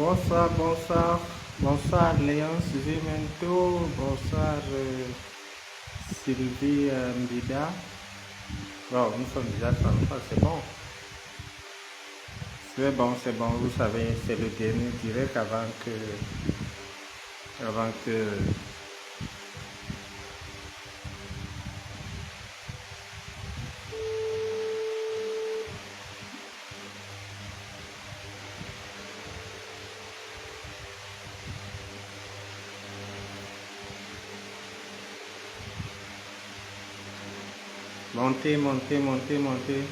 Bonsoir, bonsoir, bonsoir Léon Vimento, bonsoir Sylvie Mbida. Bon, nous sommes déjà 33, c'est bon. C'est bon, vous savez, c'est le dernier direct avant que montez, montez, montez, montez.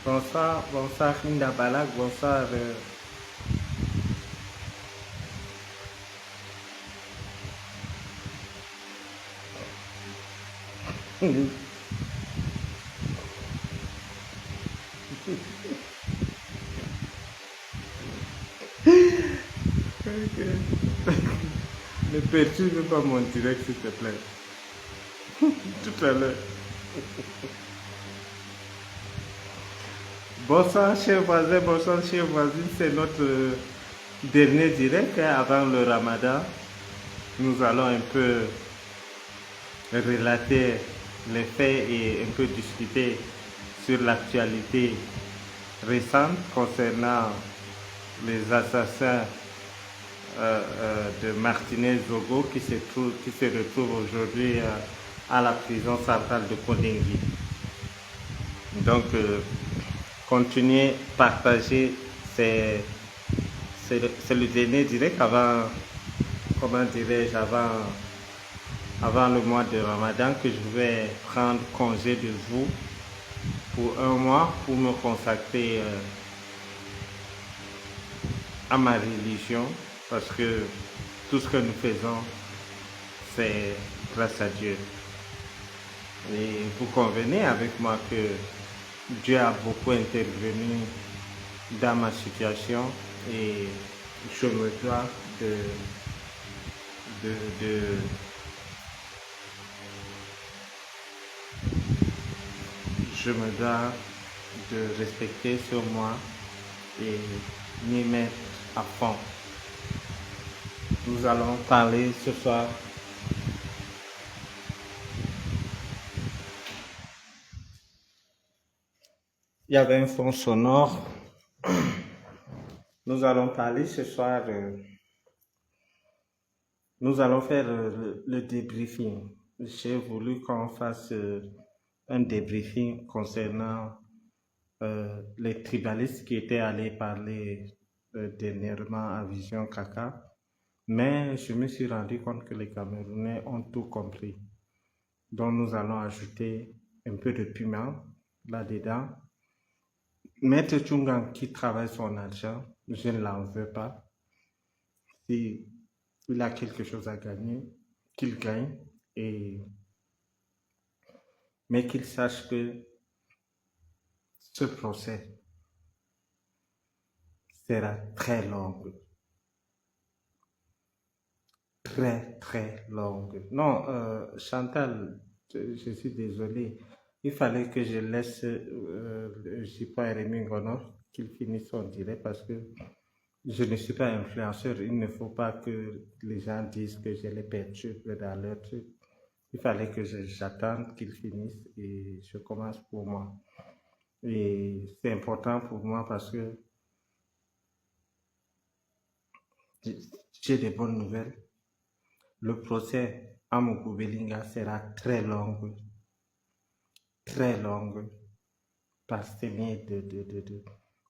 Bonsoir, bonsoir Hinda Balak, bonsoir. Ne perturbe pas mon direct s'il te plaît. Tout à l'heure. Bonsoir chers voisins, bonsoir chers voisines, c'est notre dernier direct avant le ramadan. Nous allons un peu relater les faits et un peu discuter sur l'actualité récente concernant les assassins de Martinez Zogo qui se retrouvent aujourd'hui à la prison centrale de Kondengui. Donc, continuez, partagez, c'est le dernier direct avant, comment dirais-je, avant le mois de Ramadan que je vais prendre congé de vous pour un mois pour me consacrer à ma religion parce que tout ce que nous faisons c'est grâce à Dieu. Et vous convenez avec moi que Dieu a beaucoup intervenu dans ma situation et je me dois je me dois de respecter sur moi et m'y mettre à fond. Nous allons parler ce soir il y avait un fond sonore. Nous allons parler ce soir, nous allons faire le débriefing. J'ai voulu qu'on fasse un débriefing concernant les tribalistes qui étaient allés parler dernièrement à Vision Kaka. Mais je me suis rendu compte que les Camerounais ont tout compris. Donc nous allons ajouter un peu de piment là-dedans. Maître Tchungang qui travaille son argent, je ne l'en veux pas. Si il a quelque chose à gagner, qu'il gagne, mais qu'il sache que ce procès sera très long. Très, très longue. Non, Chantal, je suis désolé. Il fallait que je laisse Jipa et Rémi Ngono qu'il finisse son direct parce que je ne suis pas influenceur. Il ne faut pas que les gens disent que je les perturbe dans leur truc. Il fallait que j'attende qu'ils finissent et je commence pour moi. Et c'est important pour moi parce que j'ai des bonnes nouvelles. Le procès à Moukoubelinga sera très long, parsemé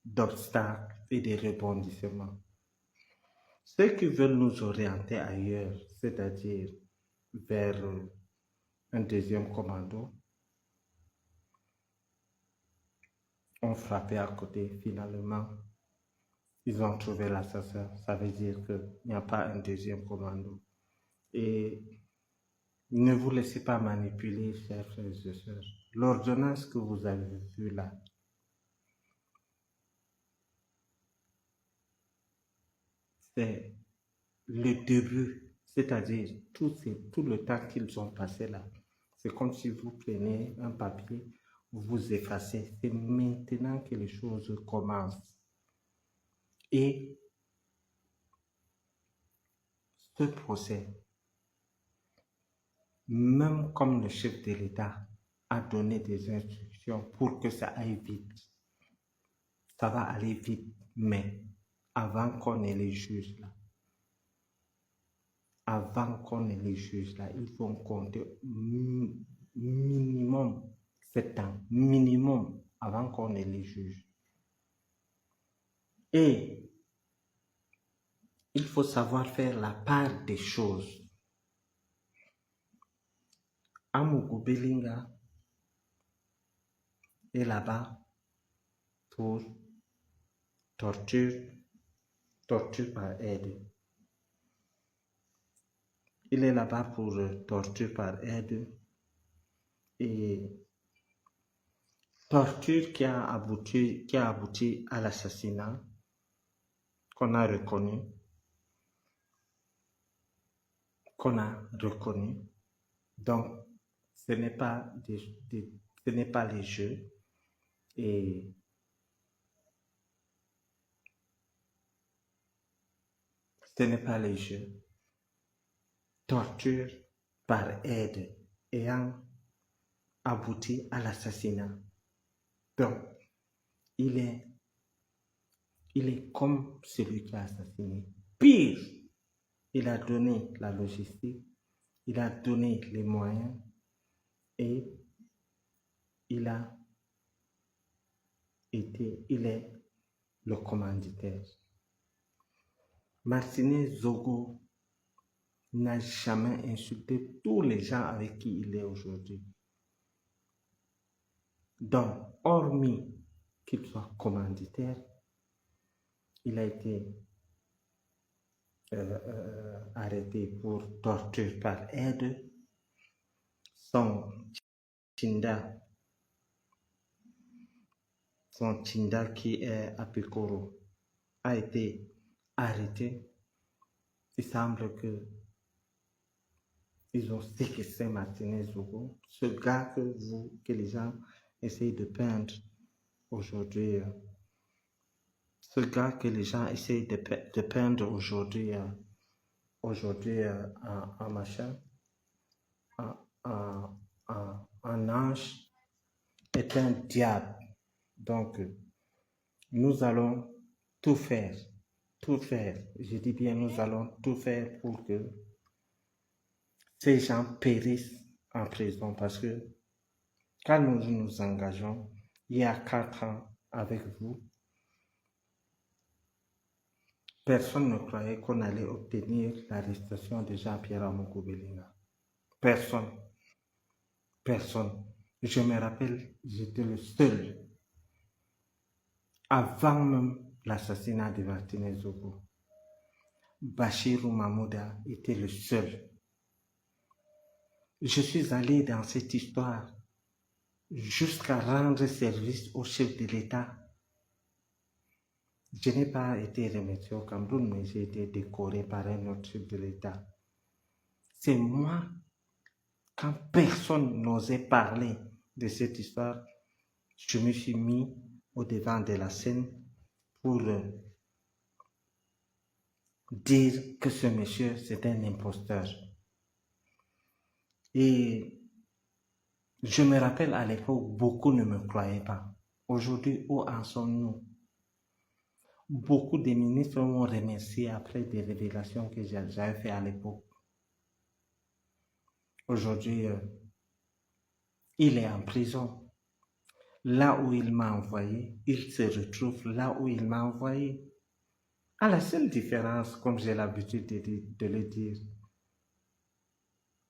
d'obstacles et de rebondissements. Ceux qui veulent nous orienter ailleurs, c'est-à-dire vers un deuxième commando, ont frappé à côté finalement. Ils ont trouvé l'assassin. Ça veut dire qu'il n'y a pas un deuxième commando. Et ne vous laissez pas manipuler, chers frères et sœurs. l'ordonnance que vous avez vue là, c'est le début, c'est-à-dire tout le temps qu'ils ont passé là. C'est comme si vous prenez un papier, vous effacez. C'est maintenant que les choses commencent. Et ce procès, même comme le chef de l'État a donné des instructions pour que ça aille vite, ça va aller vite, mais avant qu'on ait les juges là, ils vont compter minimum 7 ans, minimum, avant qu'on ait les juges. Et il faut savoir faire la part des choses. Amougou Belinga est là-bas pour torture par aide. Il est là-bas pour torture par aide et torture qui a abouti à l'assassinat qu'on a reconnu. Donc, ce n'est pas les jeux et ce n'est pas les jeux. Torture par aide ayant abouti à l'assassinat. Donc, il est comme celui qui a assassiné. Pire, il a donné la logistique, il a donné les moyens et il est le commanditaire. Martinez Zogo n'a jamais insulté tous les gens avec qui il est aujourd'hui. Donc, hormis qu'il soit commanditaire, il a été arrêté pour torture par aide. Son Tinda qui est à Pekoro a été arrêté. Il semble que ils ont séquestré Martinez Zogo, ce gars que les gens essayent de peindre aujourd'hui. Ce gars que les gens essayent de peindre aujourd'hui en machin, en ange, est un diable. Donc, nous allons tout faire, je dis bien nous allons tout faire pour que ces gens périssent en prison parce que quand nous nous engageons, il y a 4 ans avec vous, personne ne croyait qu'on allait obtenir l'arrestation de Jean-Pierre Amougou Belinga. Personne. Je me rappelle, j'étais le seul. Avant même l'assassinat de Martinez Zogo, Bachirou Mahmouda était le seul. Je suis allé dans cette histoire jusqu'à rendre service au chef de l'État. Je n'ai pas été remercié au Cameroun, mais j'ai été décoré par un autre chef de l'État. C'est moi, quand personne n'osait parler de cette histoire, je me suis mis au devant de la scène pour dire que ce monsieur, c'est un imposteur. Et je me rappelle à l'époque, beaucoup ne me croyaient pas. Aujourd'hui, où en sommes-nous? Beaucoup de ministres m'ont remercié après des révélations que j'avais fait à l'époque. Aujourd'hui, il est en prison. Là où il m'a envoyé, il se retrouve là où il m'a envoyé. À la seule différence, comme j'ai l'habitude de le dire,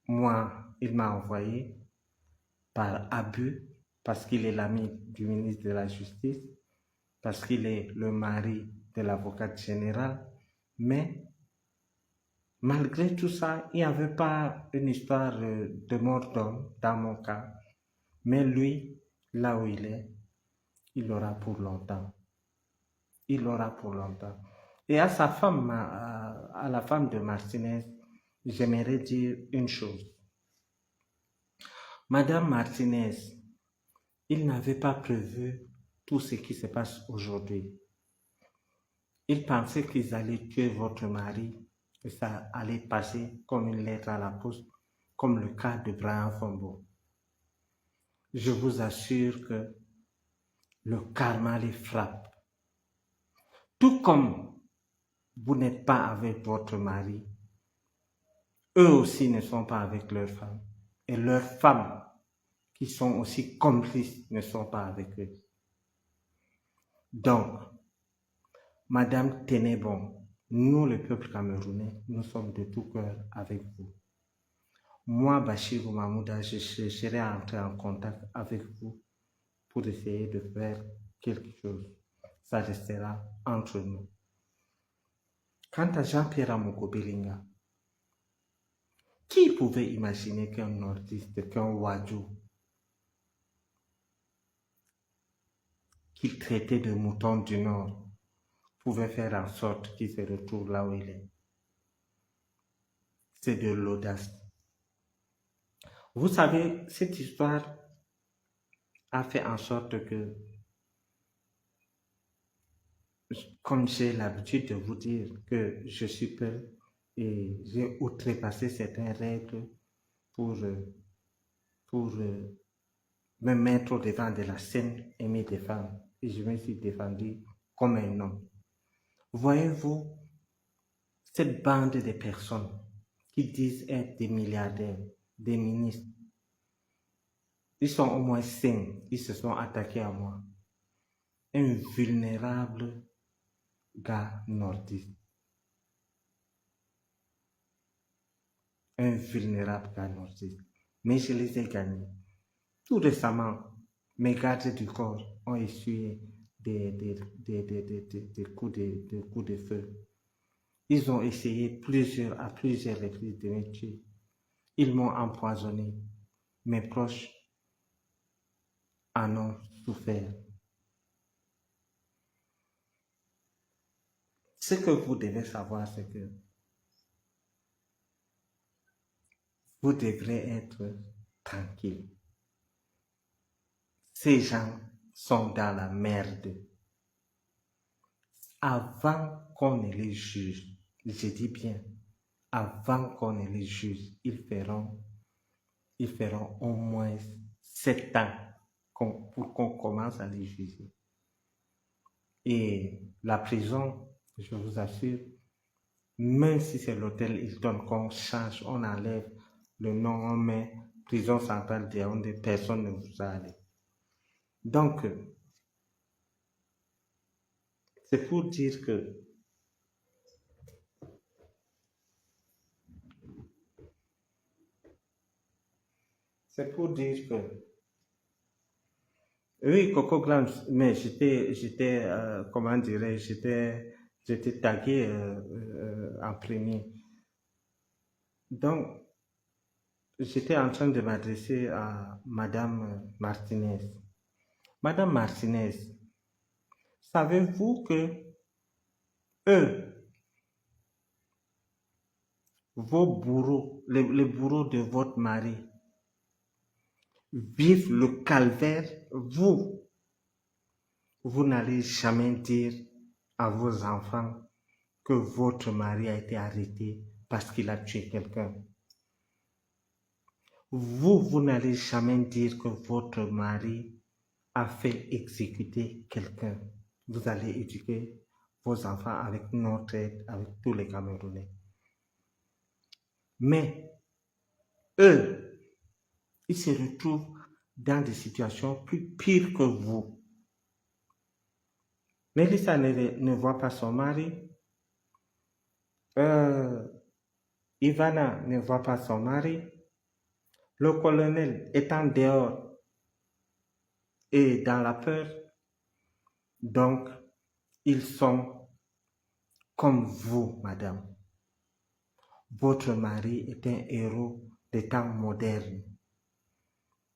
moi, il m'a envoyé par abus, parce qu'il est l'ami du ministre de la Justice, parce qu'il est le mari de l'avocate générale, mais malgré tout ça, il n'y avait pas une histoire de mort d'homme dans mon cas. Mais lui, là où il est, il aura pour longtemps. Il aura pour longtemps. Et à sa femme, à la femme de Martinez, j'aimerais dire une chose. Madame Martinez, il n'avait pas prévu tout ce qui se passe aujourd'hui. Il pensait qu'ils allaient tuer votre mari et ça allait passer comme une lettre à la poste, comme le cas de Brian Fombo. Je vous assure que le karma les frappe. Tout comme vous n'êtes pas avec votre mari, eux aussi ne sont pas avec leurs femmes. Et leurs femmes, qui sont aussi complices, ne sont pas avec eux. Donc, Madame, tenez bon. Nous, le peuple camerounais, nous sommes de tout cœur avec vous. Moi, Bachirou Mahmouda, je serai entré en contact avec vous pour essayer de faire quelque chose. Ça restera entre nous. Quant à Jean-Pierre Amoko Belinga, qui pouvait imaginer qu'un nordiste, qu'un Wadjou, qu'il traitait de mouton du Nord, pouvait faire en sorte qu'il se retrouve là où il est? C'est de l'audace. Vous savez, cette histoire a fait en sorte que, comme j'ai l'habitude de vous dire que je suis peu et j'ai outrepassé certaines règles pour me mettre au devant de la scène et me défendre. Et je me suis défendu comme un homme. Voyez-vous, cette bande de personnes qui disent être des milliardaires, des ministres, ils sont au moins 5, ils se sont attaqués à moi. Un vulnérable gars nordiste. Un vulnérable gars nordiste. Mais je les ai gagnés. Tout récemment, mes gardes du corps ont essuyé des coups de feu. Ils ont essayé à plusieurs reprises de me tuer. Ils m'ont empoisonné. Mes proches en ont souffert. Ce que vous devez savoir, c'est que vous devrez être tranquille. Ces gens sont dans la merde. Avant qu'on ne les juge, je dis bien, avant qu'on ne les juge, ils feront au moins 7 ans pour qu'on commence à les juger. Et la prison, je vous assure, même si c'est l'hôtel Hilton qu'on change, on enlève le nom, on met prison centrale de Yaoundé, personne ne vous a allé. Donc, c'est pour dire que oui, Coco Glam, mais j'étais, comment dirais-je, j'étais tagué en premier. Donc, j'étais en train de m'adresser à Madame Martinez. Madame Martinez, savez-vous que eux, vos bourreaux, les bourreaux de votre mari, vivent le calvaire, vous n'allez jamais dire à vos enfants que votre mari a été arrêté parce qu'il a tué quelqu'un. Vous n'allez jamais dire que votre mari a fait exécuter quelqu'un. Vous allez éduquer vos enfants avec notre aide, avec tous les Camerounais. Mais eux, ils se retrouvent dans des situations plus pires que vous. Mélissa ne voit pas son mari. Ivana ne voit pas son mari. Le colonel étant dehors et dans la peur. Donc, ils sont comme vous, madame. Votre mari est un héros des temps modernes.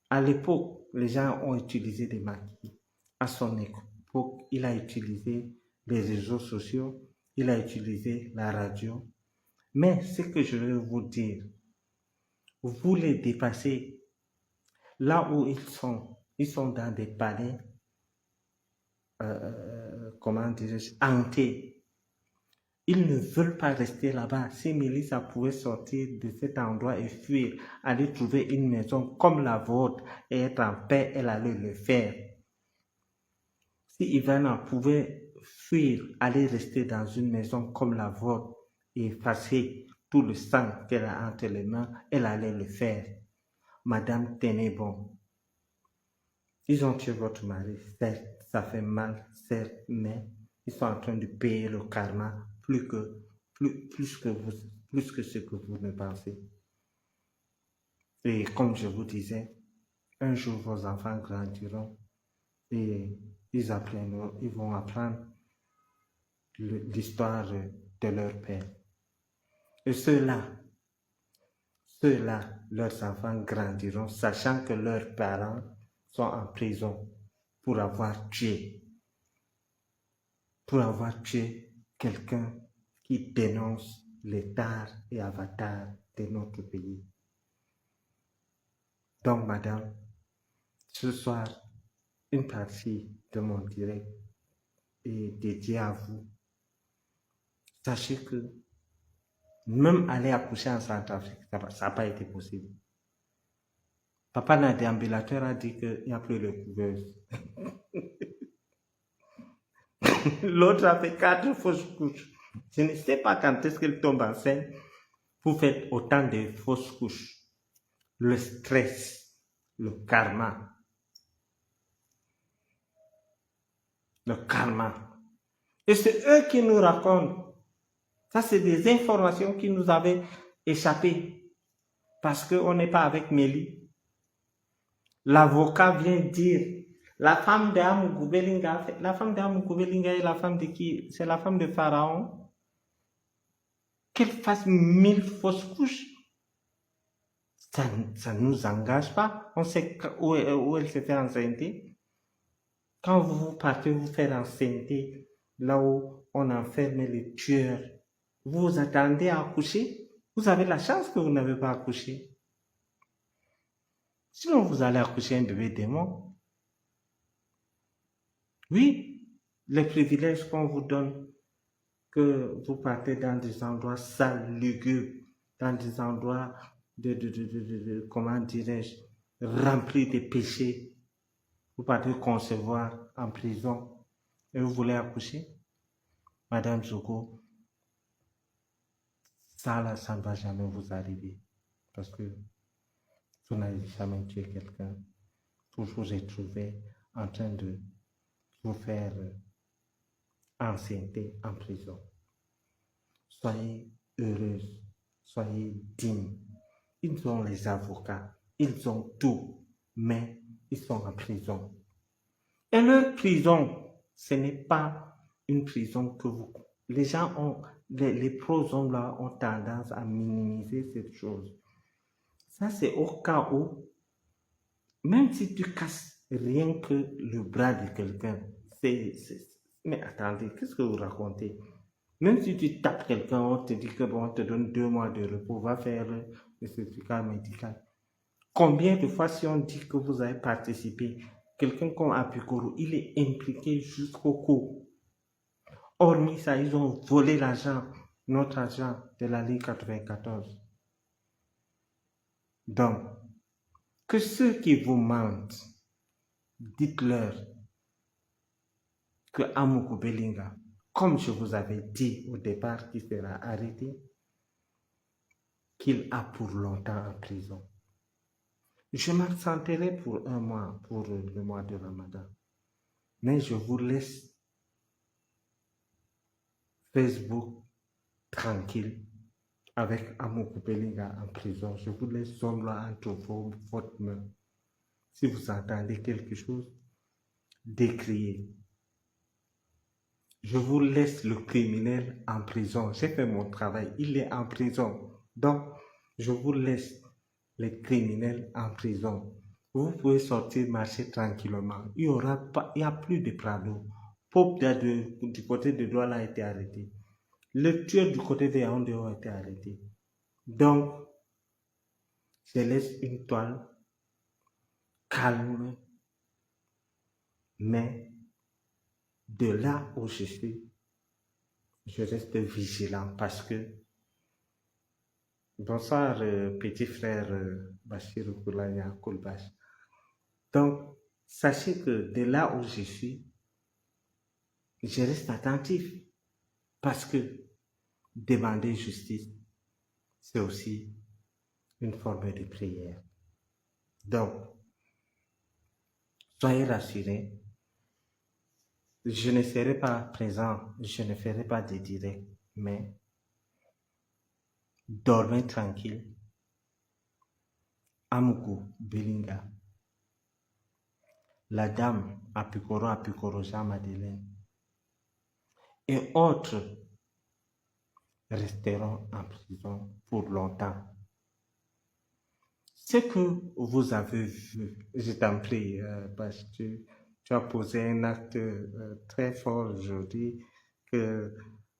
À l'époque, les gens ont utilisé des maquis. À son époque, il a utilisé les réseaux sociaux, il a utilisé la radio. Mais ce que je veux vous dire, vous les dépassez là où ils sont dans des palais, comment dirais-je, hantés. Ils ne veulent pas rester là-bas. Si Mélissa pouvait sortir de cet endroit et fuir, aller trouver une maison comme la vôtre et être en paix, elle allait le faire. Si Ivana pouvait fuir, aller rester dans une maison comme la vôtre et effacer tout le sang qu'elle a entre les mains, elle allait le faire. Madame, tenez bon. Ils ont tué votre mari, certes, ça fait mal, certes, mais ils sont en train de payer le karma plus que ce que vous ne pensez. Et comme je vous disais, un jour vos enfants grandiront et ils vont apprendre l'histoire de leur père. Et ceux-là, leurs enfants grandiront sachant que leurs parents sont en prison pour avoir tué quelqu'un qui dénonce les tares et avatars de notre pays. Donc, madame, ce soir, une partie de mon direct est dédiée à vous. Sachez que même aller accoucher en Centrafrique, ça n'a pas été possible. Papa n'a déambulateur a dit qu'il n'y a plus de couveuse. L'autre a fait 4 fausses couches. Je ne sais pas quand est-ce qu'elle tombe enceinte. Vous faites autant de fausses couches. Le stress, le karma. Le karma. Et c'est eux qui nous racontent. Ça, c'est des informations qui nous avaient échappé. Parce qu'on n'est pas avec Mélie. L'avocat vient dire, la femme d'Amoukou Belinga est la femme de qui? C'est la femme de Pharaon. Qu'elle fasse 1000 fausses couches. Ça ne nous engage pas. On sait où elle se fait enceinte. Quand vous partez vous faire enceinte, là où on enferme les tueurs, vous attendez à accoucher. Vous avez la chance que vous n'avez pas accouché. Sinon, vous allez accoucher un bébé démon. Oui, les privilèges qu'on vous donne, que vous partez dans des endroits sales, lugubres, dans des endroits comment dirais-je, remplis de péchés. Vous partez concevoir en prison et vous voulez accoucher. Madame Zogo, ça là, ça ne va jamais vous arriver. Parce que vous n'avez jamais tué quelqu'un. Vous vous êtes trouvé en train de vous faire enceinte en prison. Soyez heureuse, soyez digne. Ils ont les avocats, ils ont tout, mais ils sont en prison. Et leur prison, ce n'est pas une prison que vous... Les gens ont... Les pros là ont tendance à minimiser cette chose. Ça, c'est au cas où, même si tu casses rien que le bras de quelqu'un, mais attendez, qu'est-ce que vous racontez? Même si tu tapes quelqu'un, on te dit que bon, on te donne 2 mois de repos, va faire le certificat médical. Combien de fois si on dit que vous avez participé, quelqu'un comme Apikoro, il est impliqué jusqu'au cou. Hormis ça, ils ont volé l'argent, notre argent de la Ligue 94. Donc, que ceux qui vous mentent, dites-leur que Amoukou Belinga, comme je vous avais dit au départ qu'il sera arrêté, qu'il a pour longtemps en prison. Je m'absenterai pour 1 mois, pour le mois de Ramadan. Mais je vous laisse Facebook tranquille avec Amoukou Belinga en prison. Je vous laisse Zomla entre votre main. Si vous entendez quelque chose, décriez. Je vous laisse le criminel en prison. J'ai fait mon travail. Il est en prison. Donc, je vous laisse les criminels en prison. Vous pouvez sortir, marcher tranquillement. Il y a plus de Prado. Pop du côté de Douala a été arrêté. Le tueur du côté de Yaoundé a été arrêté. Donc, je laisse une toile calme, mais de là où je suis, je reste vigilant parce que, bonsoir petit frère Bachir Koulaya Koulbach. Donc, sachez que de là où je suis, je reste attentif parce que demander justice, c'est aussi une forme de prière. Donc, soyez rassurés, je ne serai pas présent, je ne ferai pas de direct, mais dormez tranquille. Amuku Belinga, la dame Apikoro Jean Madeleine et autres resteront en prison pour longtemps. Ce que vous avez vu, je t'en prie, parce que tu as posé un acte très fort aujourd'hui que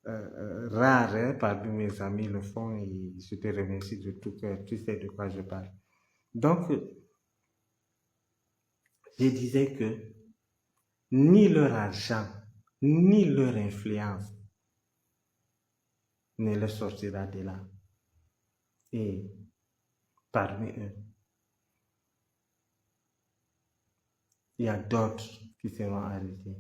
rare hein, parmi mes amis le font et je te remercie de tout cœur, tu sais de quoi je parle. Donc, je disais que ni leur argent, ni leur influence ne leur sortira de là. Et parmi eux, il y a d'autres qui seront arrêtés.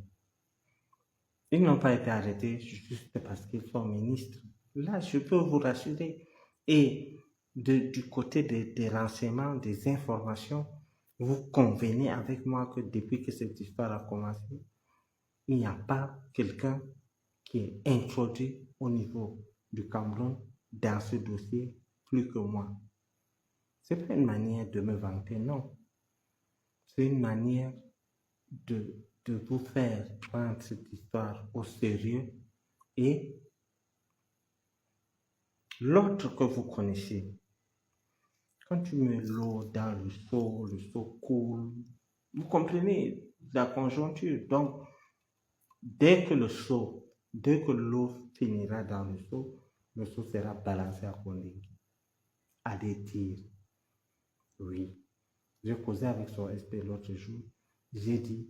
Ils n'ont pas été arrêtés juste parce qu'ils sont ministres. Là, je peux vous rassurer. Et du côté des renseignements, des informations, vous convenez avec moi que depuis que cette histoire a commencé, il n'y a pas quelqu'un qui est introduit au niveau du Cameroun dans ce dossier plus que moi. Ce n'est pas une manière de me vanter, non. C'est une manière de vous faire prendre cette histoire au sérieux et l'autre que vous connaissez. Quand tu mets l'eau dans le seau coule. Vous comprenez la conjoncture. Donc, dès que l'eau finira dans le seau sera balancé à Kondingi. Allez dire, oui. J'ai causé avec son SP l'autre jour. J'ai dit,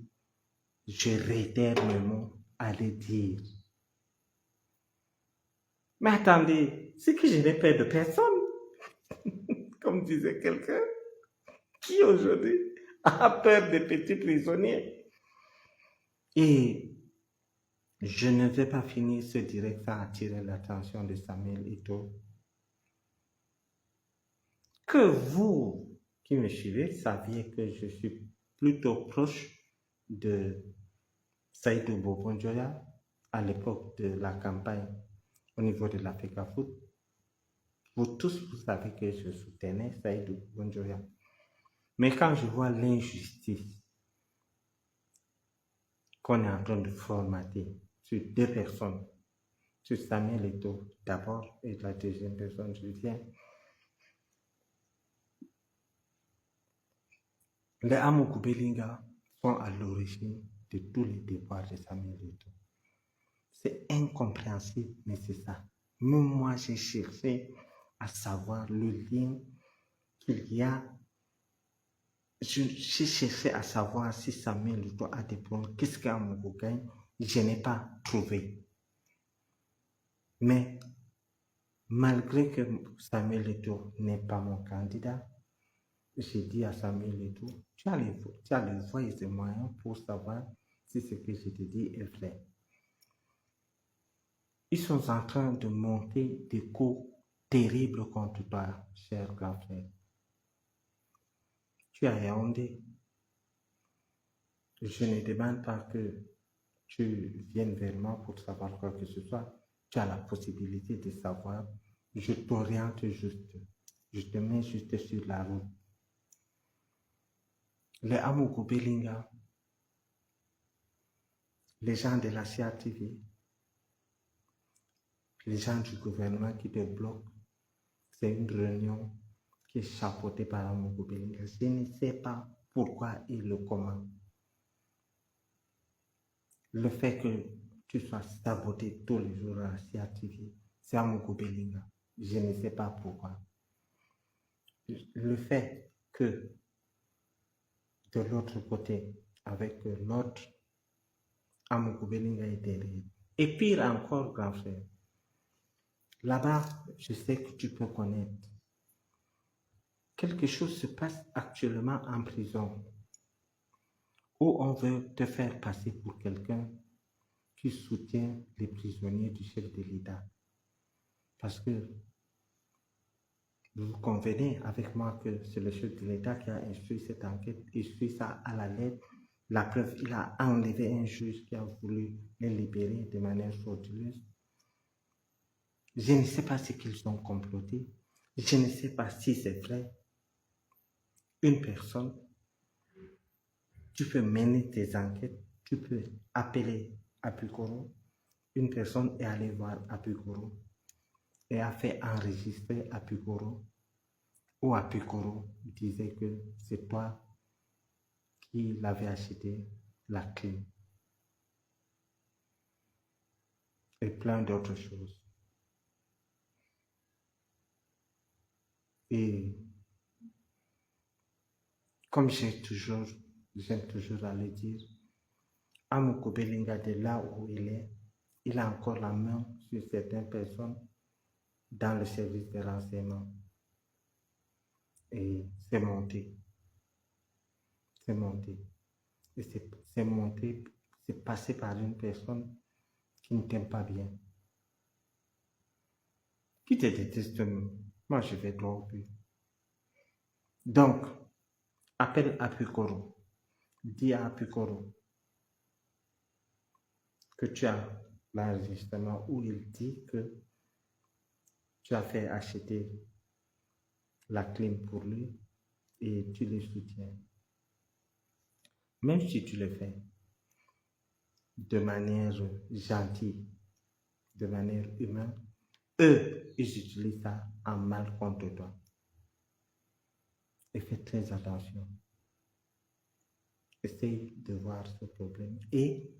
je réitère mes mots, allez dire. Mais attendez, c'est que je n'ai peur de personne, comme disait quelqu'un, qui aujourd'hui a peur des petits prisonniers. Et je ne vais pas finir ce direct sans attirer l'attention de Samuel Eto'o. Que vous qui me suivez saviez que je suis plutôt proche de Saïdou Bobondjoya à l'époque de la campagne au niveau de l'Africa Foot. Vous tous, vous savez que je soutenais Saïdou Bobondjoya. Mais quand je vois l'injustice qu'on est en train de formater sur deux personnes, sur Samuel Eto'o d'abord et la deuxième personne, je viens. Les Amokou Belinga sont à l'origine de tous les déboires de Samuel Eto'o. C'est incompréhensible, mais c'est ça. Même moi, j'ai cherché à savoir le lien qu'il y a. J'ai cherché à savoir si Samuel Eto'o a des problèmes. Qu'est-ce qu'Amokou gagne? Je n'ai pas trouvé. Mais malgré que Samuel Eto'o n'est pas mon candidat, j'ai dit à Samuel Eto'o, tu as les voies et les moyens pour savoir si ce que je te dis est vrai. Ils sont en train de monter des coups terribles contre toi, cher grand frère. Tu es à Yaoundé. Je ne demande pas que tu viennes vers moi pour savoir quoi que ce soit. Tu as la possibilité de savoir. Je t'oriente juste. Je te mets juste sur la route. Les Amokou Belinga, les gens de la CRTV, les gens du gouvernement qui te bloquent, c'est une réunion qui est chapeautée par Amokou Belinga. Je ne sais pas pourquoi et le comment. Le fait que tu sois saboté tous les jours à CRTV, c'est Amogo Belinga. Je ne sais pas pourquoi. Le fait que de l'autre côté, avec l'autre, Amogo Belinga est derrière. Et pire encore, grand frère, là-bas, je sais que tu peux connaître. Quelque chose se passe actuellement en prison où on veut te faire passer pour quelqu'un qui soutient les prisonniers du chef de l'État. Parce que vous convenez avec moi que c'est le chef de l'État qui a instruit cette enquête, instruit ça à la lettre. La preuve, il a enlevé un juge qui a voulu les libérer de manière frauduleuse. Je ne sais pas ce qu'ils ont comploté. Je ne sais pas si c'est vrai. Une personne, tu peux mener tes enquêtes, tu peux appeler Apikoro. Une personne est allée voir Apikoro et a fait enregistrer Apikoro, où Apikoro disait que c'est toi qui l'avais acheté la clé et plein d'autres choses. Et comme j'aime toujours à le dire, Amogo Belinga, de là où il a encore la main sur certaines personnes dans le service de renseignement. Et c'est monté. C'est monté. Et c'est monté, c'est passé par une personne qui ne t'aime pas bien. Qui te déteste, moi je vais droit au but. Donc, appelle Apikoro. Dis à Apikoro que tu as l'enregistrement où il dit que tu as fait acheter la clim pour lui et tu le soutiens. Même si tu le fais de manière gentille, de manière humaine, eux, ils utilisent ça en mal contre toi. Et fais très attention. Essaye de voir ce problème et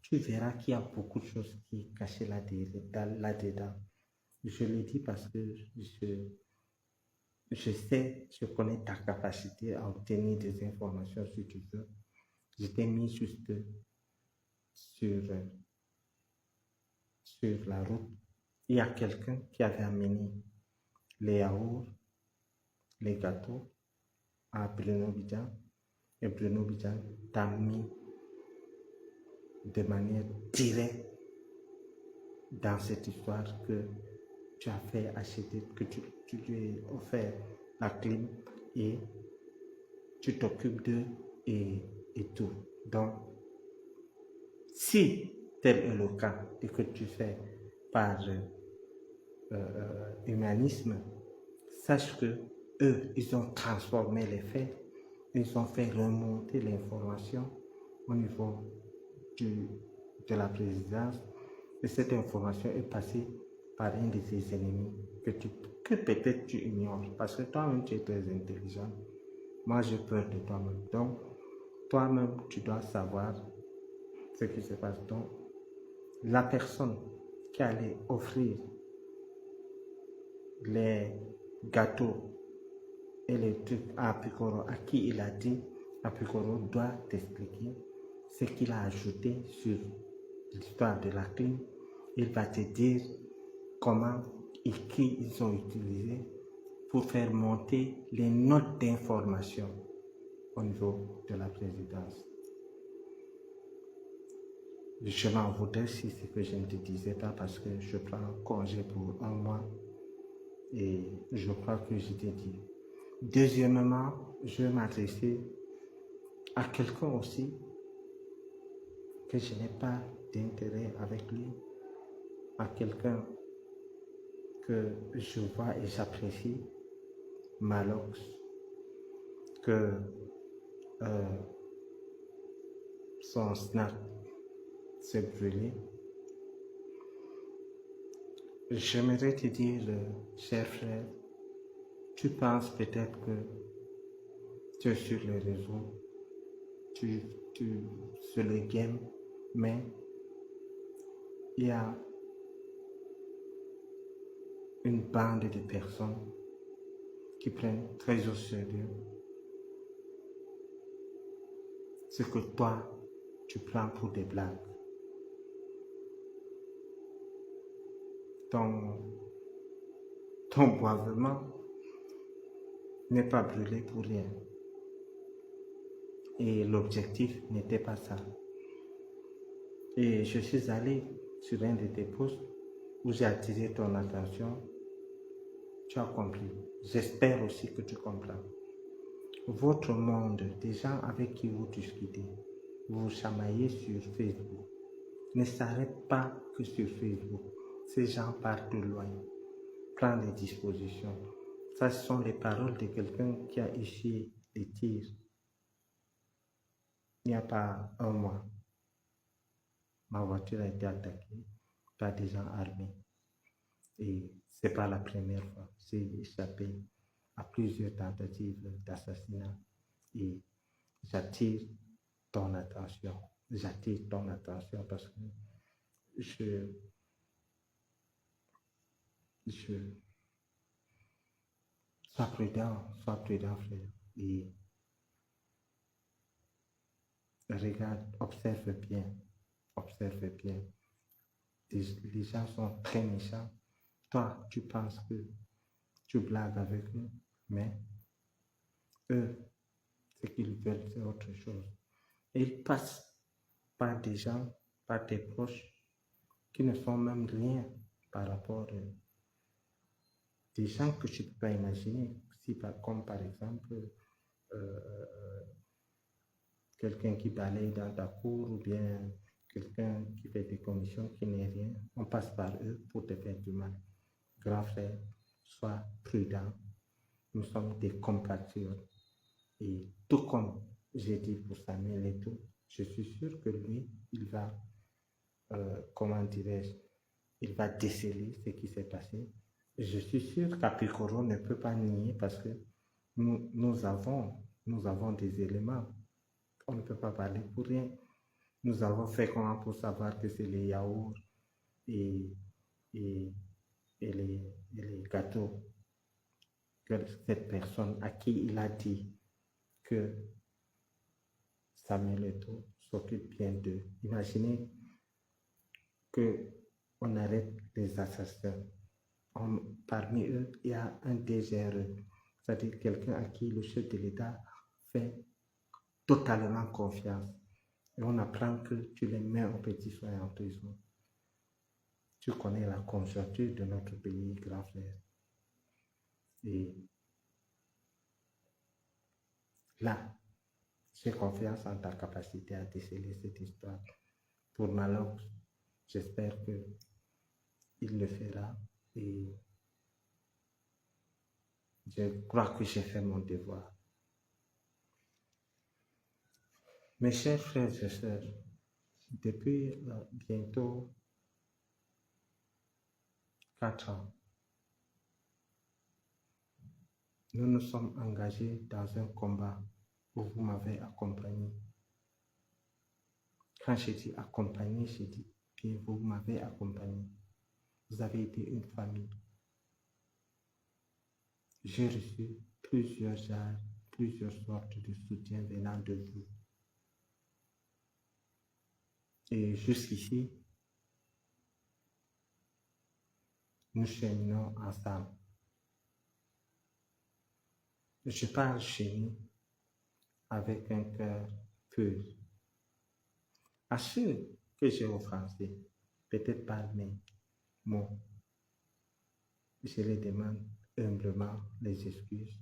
tu verras qu'il y a beaucoup de choses qui sont cachées là-dedans. Je le dis parce que je connais ta capacité à obtenir des informations si tu veux. Je t'ai mis juste sur la route. Il y a quelqu'un qui avait amené les yaourts, les gâteaux à Bruno Bidjan et Bruno Bidjan t'a mis de manière directe dans cette histoire que tu as fait acheter, que tu lui as offert la clim et tu t'occupes d'eux et tout. Donc, si tel est le cas et que tu fais par humanisme, sache que eux, ils ont transformé les faits, ils ont fait remonter l'information au niveau de la présidence et cette information est passée par un de tes ennemis que peut-être tu ignores parce que toi-même tu es très intelligent. Moi j'ai peur de toi-même. Donc toi-même tu dois savoir ce qui se passe. Donc la personne qui allait offrir les gâteaux et les trucs à Apikoro, à qui il a dit, Apikoro doit t'expliquer ce qu'il a ajouté sur l'histoire de la clim. Il va te dire comment et qui ils ont utilisé pour faire monter les notes d'information au niveau de la présidence. Je m'en voudrais si c'est que je ne te disais pas parce que je prends congé pour 1 mois et je crois que je t'ai dit. Deuxièmement, je vais m'adresser à quelqu'un aussi que je n'ai pas d'intérêt avec lui, à quelqu'un que je vois et j'apprécie, Malox, que son snap s'est brûlé. J'aimerais te dire, cher frère, tu penses peut-être que tu es sur les réseaux, tu, sur les games, mais il y a une bande de personnes qui prennent très au sérieux ce que toi, tu prends pour des blagues. Ton boisement n'est pas brûlé pour rien. Et l'objectif n'était pas ça. Et je suis allé sur un de tes posts où j'ai attiré ton attention. Tu as compris. J'espère aussi que tu comprends. Votre monde, des gens avec qui vous discutez, vous chamaillez sur Facebook, ne s'arrête pas que sur Facebook. Ces gens partent de loin. Prends les dispositions. Ça, ce sont les paroles de quelqu'un qui a essuyé des tirs il n'y a pas un mois. Ma voiture a été attaquée par des gens armés. Et ce n'est pas la première fois. J'ai échappé à plusieurs tentatives d'assassinat. Et j'attire ton attention. J'attire ton attention parce que sois prudent, frère. Et regarde, observe bien. Les gens sont très méchants. Toi, tu penses que tu blagues avec eux, mais eux, ce qu'ils veulent, c'est autre chose. Et ils passent par des gens, par tes proches, qui ne font même rien par rapport à des gens que tu ne peux pas imaginer. Comme par exemple, quelqu'un qui balaye dans ta cour ou bien quelqu'un qui fait des commissions qui n'est rien, on passe par eux pour te faire du mal. Grand frère, sois prudent. Nous sommes des compatriotes. Et tout comme j'ai dit pour Samuel et tout, je suis sûr que lui, il va, comment dirais-je, il va déceler ce qui s'est passé. Je suis sûr qu'Apicoro ne peut pas nier parce que nous avons des éléments. On ne peut pas parler pour rien. Nous avons fait comment pour savoir que c'est les yaourts et, et, et les gâteaux que cette personne à qui il a dit que Samuel Eto'o s'occupe bien d'eux. Imaginez qu'on arrête les assassins. Parmi eux, il y a un DGRE, c'est-à-dire quelqu'un à qui le chef de l'État fait totalement confiance. Et on apprend que tu les mets au petit soin en prison. Tu connais la conjoncture de notre pays, grand frère. Et là, j'ai confiance en ta capacité à déceler cette histoire. Pour Malox, j'espère qu'il le fera et je crois que j'ai fait mon devoir. Mes chers frères et sœurs, depuis bientôt 4 ans, nous nous sommes engagés dans un combat où vous m'avez accompagné. Quand j'ai dit accompagné, j'ai dit que vous m'avez accompagné. Vous avez été une famille. J'ai reçu plusieurs sortes de soutien venant de vous. Et jusqu'ici, nous cheminons ensemble. Je parle chez nous avec un cœur pur. À ceux que j'ai offensés, peut-être par mes mots, je les demande humblement les excuses.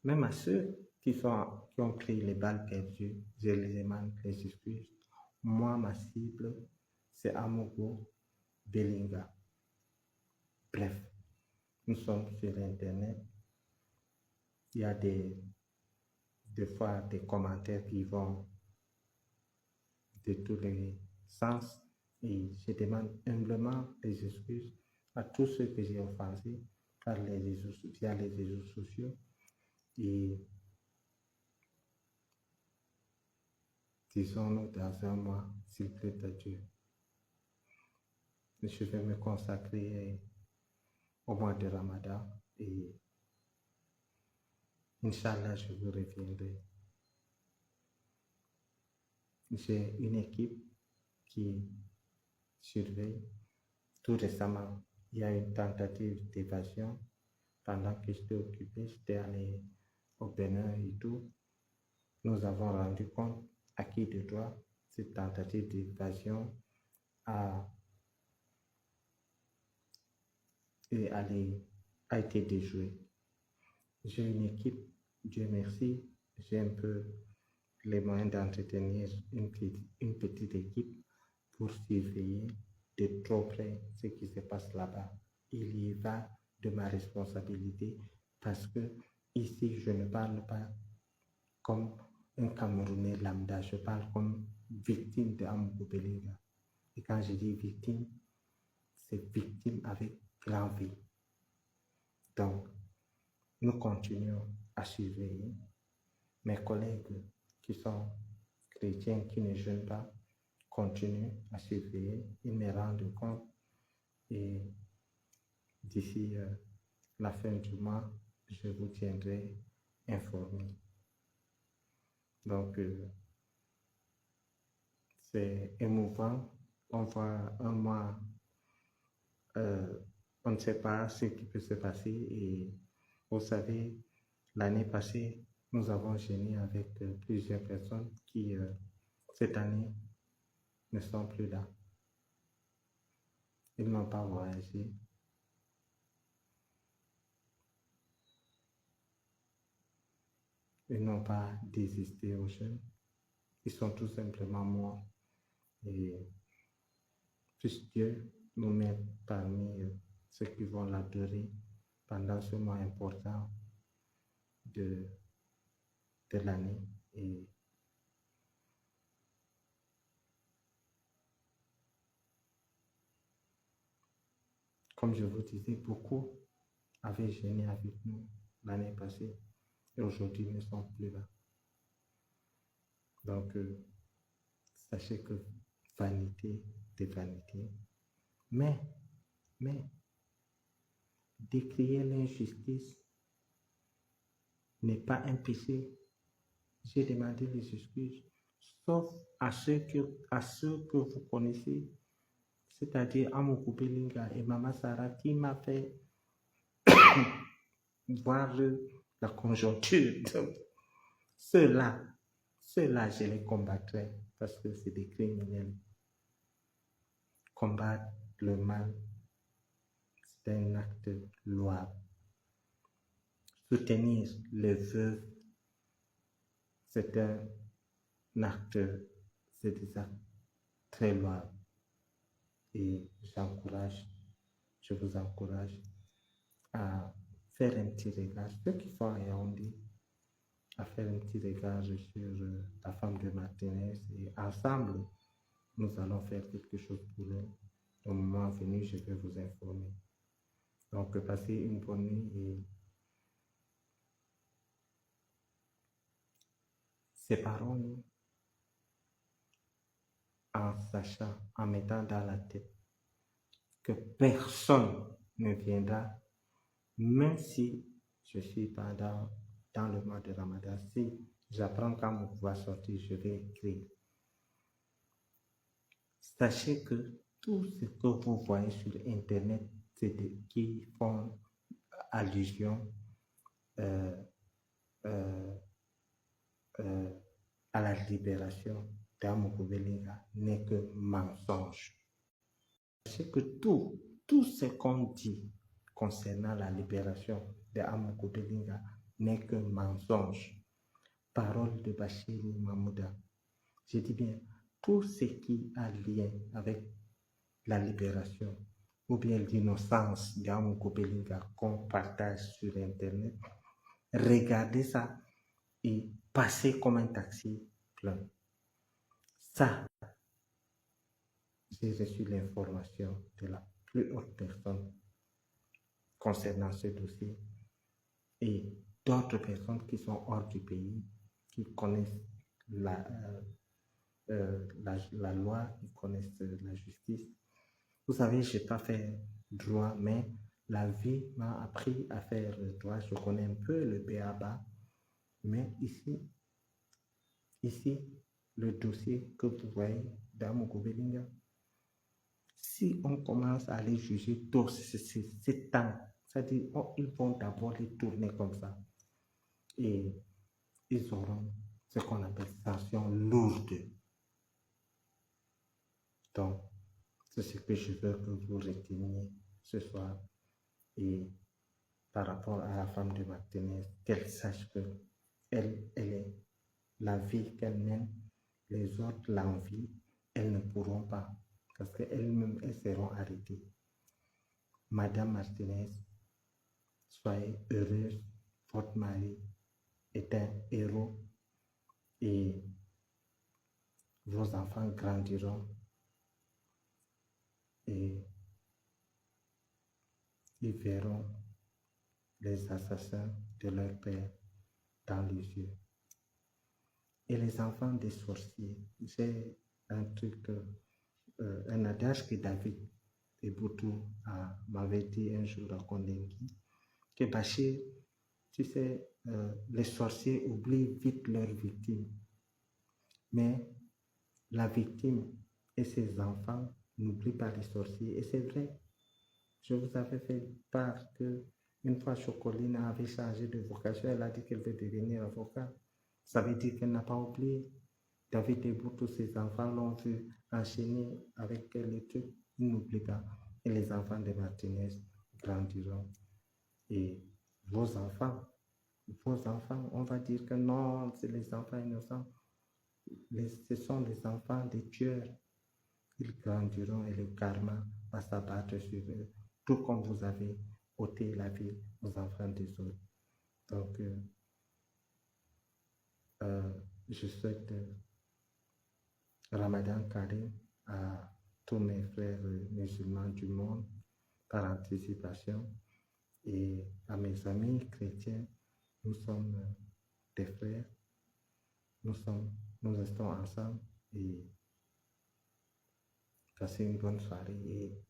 Même à ceux qui ont pris les balles perdues, je les demande les excuses. Moi, ma cible, c'est Amogo Belinga. Bref, nous sommes sur Internet. Il y a des fois des commentaires qui vont de tous les sens et je demande humblement des excuses à tous ceux que j'ai offensés via les réseaux sociaux et disons-nous dans un mois, s'il plaît à Dieu. Je vais me consacrer au mois de Ramadan et Inch'Allah, je vous reviendrai. J'ai une équipe qui surveille. Tout récemment, il y a une tentative d'évasion. Pendant que j'étais occupé, j'étais allé au Bénin et tout. Nous avons rendu compte à qui de droit cette tentative d'évasion a été déjouée. J'ai une équipe, Dieu merci, j'ai un peu les moyens d'entretenir une petite équipe pour surveiller de trop près ce qui se passe là-bas. Il y va de ma responsabilité parce que ici, je ne parle pas comme un Camerounais lambda, je parle comme victime de Amougou Bellinga. Et quand je dis victime, c'est victime avec grand V. Donc, nous continuons à surveiller. Mes collègues qui sont chrétiens, qui ne jeûnent pas, continuent à surveiller. Ils me rendent compte et d'ici la fin du mois, je vous tiendrai informé. Donc, c'est émouvant. On voit un mois, on ne sait pas ce qui peut se passer. Et vous savez, l'année passée, nous avons jeûné avec plusieurs personnes qui, cette année, ne sont plus là. Ils n'ont pas voyagé. Ils n'ont pas désisté au jeûne. Ils sont tout simplement morts. Et puisse Dieu nous met parmi ceux qui vont l'adorer pendant ce mois important de l'année. Et comme je vous disais, beaucoup avaient jeûné avec nous l'année passée et aujourd'hui ne sont plus là. Donc, sachez que vanité de vanité, mais décrier l'injustice n'est pas un péché. J'ai demandé les excuses, sauf à ceux que vous connaissez, c'est-à-dire Amougou Bellinga et Mama Sarah, qui m'a fait voir la conjoncture. Donc, ceux-là, je les combattrai parce que c'est des criminels. Combattre le mal, c'est un acte louable. Soutenir les veuves, c'est un acte, c'est des actes très louables. Et je vous encourage à faire un petit regard, ceux qui sont à Yaoundé, à faire un petit regard sur la femme de Martinez et ensemble, nous allons faire quelque chose pour eux. Au moment venu, je vais vous informer. Donc, passez une bonne nuit et séparons-nous en sachant, en mettant dans la tête que personne ne viendra, même si je suis dans le mois de Ramadan. Si j'apprends quand mon pouvoir sortir, je vais écrire. Sachez que tout ce que vous voyez sur Internet, c'est qui font allusion à la libération d'Amougou Bellinga n'est que mensonge. Sachez que tout ce qu'on dit concernant la libération d'Amougou Bellinga n'est que mensonge. Parole de Bachirou Mahmouda. Je dis bien, tout ce qui a lien avec la libération ou bien l'innocence d'Amougou Bellinga qu'on partage sur Internet, regardez ça et passez comme un taxi plein. Ça, j'ai reçu l'information de la plus haute personne concernant ce dossier et d'autres personnes qui sont hors du pays, qui connaissent la loi, ils connaissent la justice. Vous savez, je n'ai pas fait droit, mais la vie m'a appris à faire le droit. Je connais un peu le b.a.-ba, mais ici, le dossier que vous voyez dans mon Belinga, si on commence à les juger tôt, c'est temps. C'est-à-dire, ils vont d'abord les tourner comme ça. Et ils auront ce qu'on appelle sanction lourde. Donc, c'est ce que je veux que vous reteniez ce soir. Et par rapport à la femme de Martinez, qu'elle sache que elle est la vie qu'elle mène, les autres l'envient, elles ne pourront pas, parce qu'elles-mêmes, elles seront arrêtées. Madame Martinez, soyez heureuse, votre mari est un héros et vos enfants grandiront et ils verront les assassins de leur père dans les yeux. Et les enfants des sorciers, j'ai un truc, un adage que David Eboutou m'avait dit un jour à Kondengui, que Bachir, tu sais, les sorciers oublient vite leurs victimes, mais la victime et ses enfants n'oublient pas les sorciers. Et c'est vrai, je vous avais fait part que une fois Chocoline avait changé de vocation, elle a dit qu'elle veut devenir avocat. Ça veut dire qu'elle n'a pas oublié. David Eboutou, tous ses enfants l'ont vu enchaîner avec les trucs, ils n'oublient pas. Et les enfants de Martinez grandiront. Et vos enfants, on va dire que non, c'est les enfants innocents. Ce sont les enfants des tueurs. Ils grandiront et le karma va s'abattre sur eux, tout comme vous avez ôté la vie aux enfants des autres. Donc, je souhaite Ramadan Karim à tous mes frères musulmans du monde par anticipation et à mes amis chrétiens. Nous sommes des frères, nous restons ensemble et passez une bonne soirée et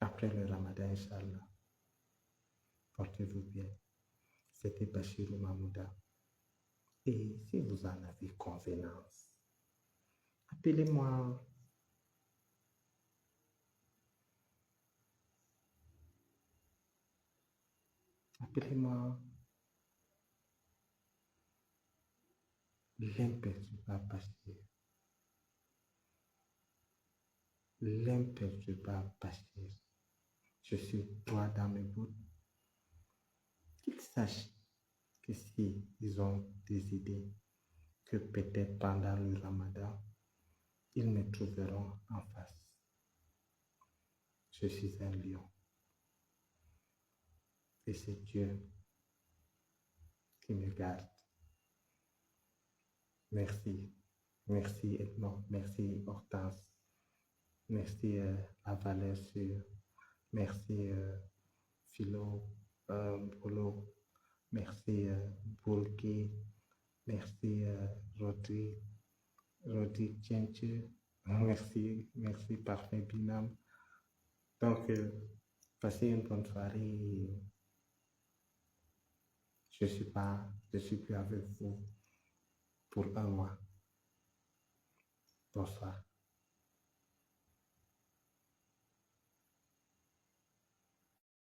après le Ramadan, Inch'Allah, portez-vous bien. C'était Bachirou Mahmouda. Et si vous en avez convenance, appelez-moi. Appelez-moi l'imperturbable Bachir. L'imperturbable Bachir. Je suis droit dans mes bottes. Qu'ils sachent que si ils ont des idées, que peut-être pendant le Ramadan, ils me trouveront en face. Je suis un lion. Et c'est Dieu qui me garde. Merci. Merci Edmond. Merci Hortense. Merci La Valeur Sûre. Merci Philo Bolo. Merci Boulki. Merci Rodi Tchenche. Merci Parfait Binam. Donc, passez une bonne soirée. Je suis plus avec vous pour un mois. Bonsoir.